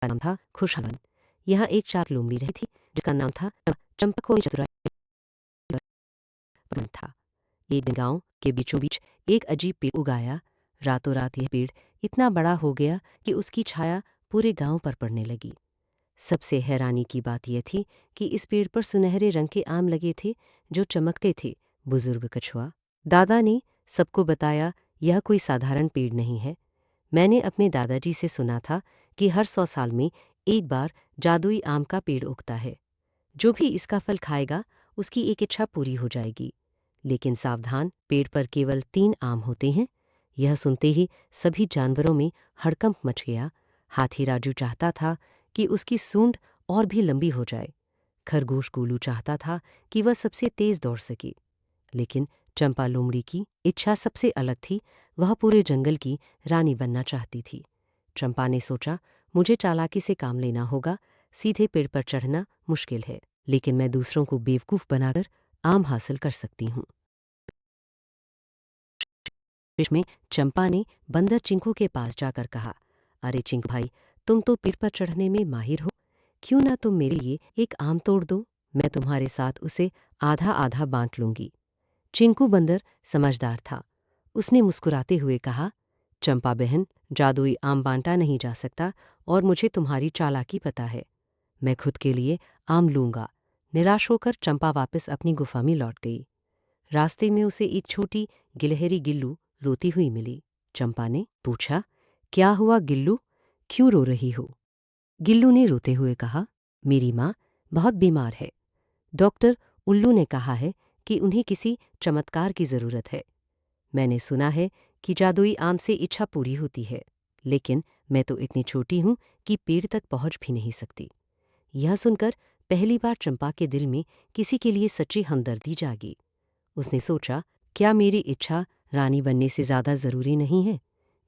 का नाम था खुशहाल। यहाँ एक चार लोमड़ी रही थी जिसका नाम था चंपा। कोई चतुराई था। एक दिन गांव के बीचों बीच एक अजीब पेड़ उगाया। रातों रात यह पेड़ इतना बड़ा हो गया कि उसकी छाया पूरे गांव पर पड़ने लगी। सबसे हैरानी की बात यह थी कि इस पेड़ पर सुनहरे रंग के आम लगे थे जो चमकते थे। बुजुर्ग कछुआ दादा ने सबको बताया, यह कोई साधारण पेड़ नहीं है। मैंने अपने दादाजी से सुना था कि हर 100 साल में एक बार जादुई आम का पेड़ उगता है। जो भी इसका फल खाएगा उसकी एक इच्छा पूरी हो जाएगी। लेकिन सावधान, पेड़ पर केवल 3 आम होते हैं। यह सुनते ही सभी जानवरों में हड़कंप मच गया। हाथी राजू चाहता था कि उसकी सूंड और भी लंबी हो जाए। खरगोश गोलू चाहता था कि वह सबसे तेज दौड़ सके। लेकिन चंपा लोमड़ी की इच्छा सबसे अलग थी। वह पूरे जंगल की रानी बनना चाहती थी। चंपा ने सोचा, मुझे चालाकी से काम लेना होगा। सीधे पेड़ पर चढ़ना मुश्किल है, लेकिन मैं दूसरों को बेवकूफ़ बनाकर आम हासिल कर सकती हूँ। में चंपा ने बंदर चिंकू के पास जाकर कहा, अरे चिंकू भाई, तुम तो पेड़ पर चढ़ने में माहिर हो, क्यों ना तुम मेरे लिए एक आम तोड़ दो। मैं तुम्हारे साथ उसे आधा आधा बांट लूंगी। चिंकू बंदर समझदार था। उसने मुस्कुराते हुए कहा, चंपा बहन, जादुई आम बांटा नहीं जा सकता और मुझे तुम्हारी चालाकी पता है। मैं खुद के लिए आम लूंगा। निराश होकर चंपा वापस अपनी गुफा में लौट गई। रास्ते में उसे एक छोटी गिलहरी गिल्लू रोती हुई मिली। चंपा ने पूछा, क्या हुआ गिल्लू, क्यों रो रही हो? गिल्लू ने रोते हुए कहा, मेरी माँ बहुत बीमार है। डॉक्टर उल्लू ने कहा है कि उन्हें किसी चमत्कार की ज़रूरत है। मैंने सुना है कि जादुई आम से इच्छा पूरी होती है, लेकिन मैं तो इतनी छोटी हूँ कि पेड़ तक पहुँच भी नहीं सकती। यह सुनकर पहली बार चंपा के दिल में किसी के लिए सच्ची हमदर्दी जागी। उसने सोचा, क्या मेरी इच्छा रानी बनने से ज़्यादा ज़रूरी नहीं है?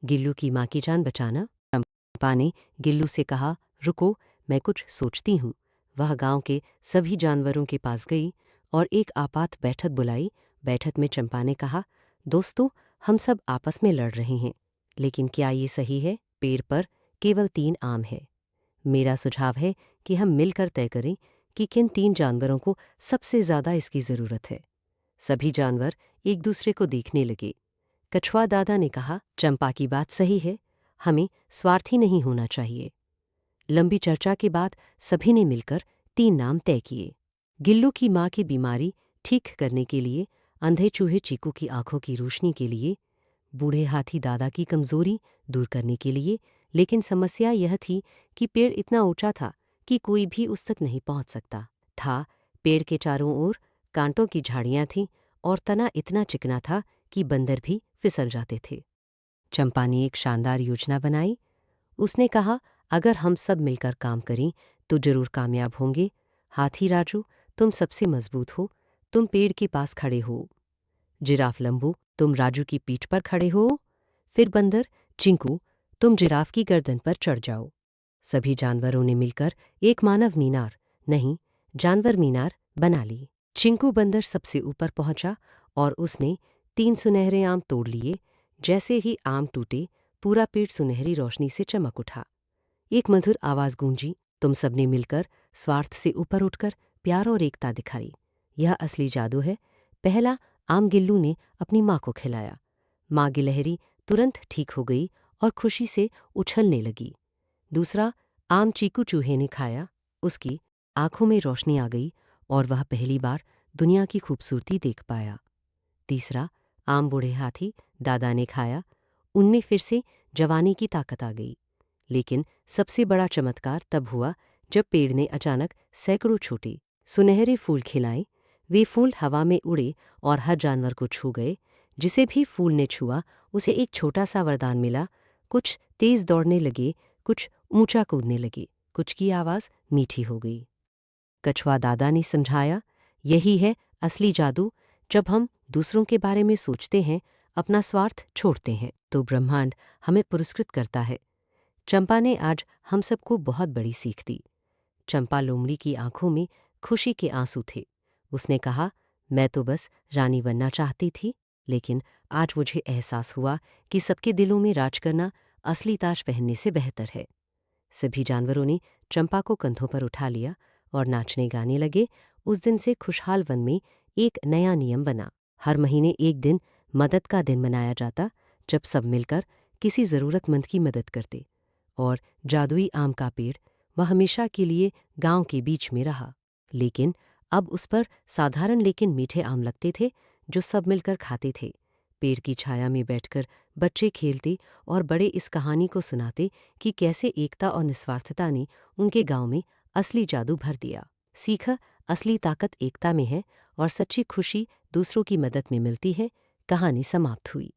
गिल्लू की माँ की जान बचाना। चंपा ने गिल्लू से कहा, रुको, मैं कुछ सोचती हूँ। वह गांव के सभी जानवरों के पास गई और एक आपात बैठक बुलाई। बैठक में चंपा ने कहा, दोस्तों, हम सब आपस में लड़ रहे हैं, लेकिन क्या ये सही है? पेड़ पर केवल 3 आम है। मेरा सुझाव है कि हम मिलकर तय करें कि किन 3 जानवरों को सबसे ज़्यादा इसकी ज़रूरत है। सभी जानवर एक दूसरे को देखने लगे। कछुआ दादा ने कहा, चंपा की बात सही है, हमें स्वार्थी नहीं होना चाहिए। लंबी चर्चा के बाद सभी ने मिलकर 3 नाम तय किए। गिल्लू की माँ की बीमारी ठीक करने के लिए, अंधे चूहे चीकू की आंखों की रोशनी के लिए, बूढ़े हाथी दादा की कमजोरी दूर करने के लिए। लेकिन समस्या यह थी कि पेड़ इतना ऊंचा था कि कोई भी उस तक नहीं पहुंच सकता था। पेड़ के चारों ओर कांटों की झाड़ियां थीं और तना इतना चिकना था कि बंदर भी फिसल जाते थे। चंपा ने एक शानदार योजना बनाई। उसने कहा, अगर हम सब मिलकर काम करें तो जरूर कामयाब होंगे। हाथी राजू, तुम सबसे मजबूत हो, तुम पेड़ के पास खड़े हो। जिराफ लंबू, तुम राजू की पीठ पर खड़े हो। फिर बंदर चिंकू, तुम जिराफ की गर्दन पर चढ़ जाओ। सभी जानवरों ने मिलकर एक मानव मीनार, नहीं, जानवर मीनार बना ली। चिंकू बंदर सबसे ऊपर पहुंचा और उसने 3 सुनहरे आम तोड़ लिए। जैसे ही आम टूटे, पूरा पेड़ सुनहरी रोशनी से चमक उठा। एक मधुर आवाज गूंजी, तुम सबने मिलकर स्वार्थ से ऊपर उठकर प्यार और एकता दिखाई। यह असली जादू है। पहला आम गिल्लू ने अपनी माँ को खिलाया। माँ गिलहरी तुरंत ठीक हो गई और खुशी से उछलने लगी। दूसरा आम चीकू चूहे ने खाया। उसकी आंखों में रोशनी आ गई और वह पहली बार दुनिया की खूबसूरती देख पाया। तीसरा आम बूढ़े हाथी दादा ने खाया। उनमें फिर से जवानी की ताकत आ गई। लेकिन सबसे बड़ा चमत्कार तब हुआ जब पेड़ ने अचानक सैकड़ों छोटे सुनहरे फूल खिलाए। वे फूल हवा में उड़े और हर जानवर को छू गए। जिसे भी फूल ने छुआ उसे एक छोटा सा वरदान मिला। कुछ तेज दौड़ने लगे, कुछ ऊंचा कूदने लगे, कुछ की आवाज़ मीठी हो गई। कछुआ दादा ने समझाया, यही है असली जादू। जब हम दूसरों के बारे में सोचते हैं, अपना स्वार्थ छोड़ते हैं, तो ब्रह्मांड हमें पुरस्कृत करता है। चंपा ने आज हम सबको बहुत बड़ी सीख दी। चंपा लोमड़ी की आंखों में खुशी के आंसू थे। उसने कहा, मैं तो बस रानी बनना चाहती थी, लेकिन आज मुझे एहसास हुआ कि सबके दिलों में राज करना असली ताज पहनने से बेहतर है। सभी जानवरों ने चंपा को कंधों पर उठा लिया और नाचने गाने लगे। उस दिन से खुशहाल वन में एक नया नियम बना। हर महीने एक दिन मदद का दिन मनाया जाता, जब सब मिलकर किसी ज़रूरतमंद की मदद करते। और जादुई आम का पेड़ वह हमेशा के लिए गांव के बीच में रहा। लेकिन अब उस पर साधारण लेकिन मीठे आम लगते थे, जो सब मिलकर खाते थे। पेड़ की छाया में बैठकर बच्चे खेलते और बड़े इस कहानी को सुनाते कि कैसे एकता और निस्वार्थता ने उनके गांव में असली जादू भर दिया। सीखा, असली ताकत एकता में है और सच्ची खुशी दूसरों की मदद में मिलती है। कहानी समाप्त हुई।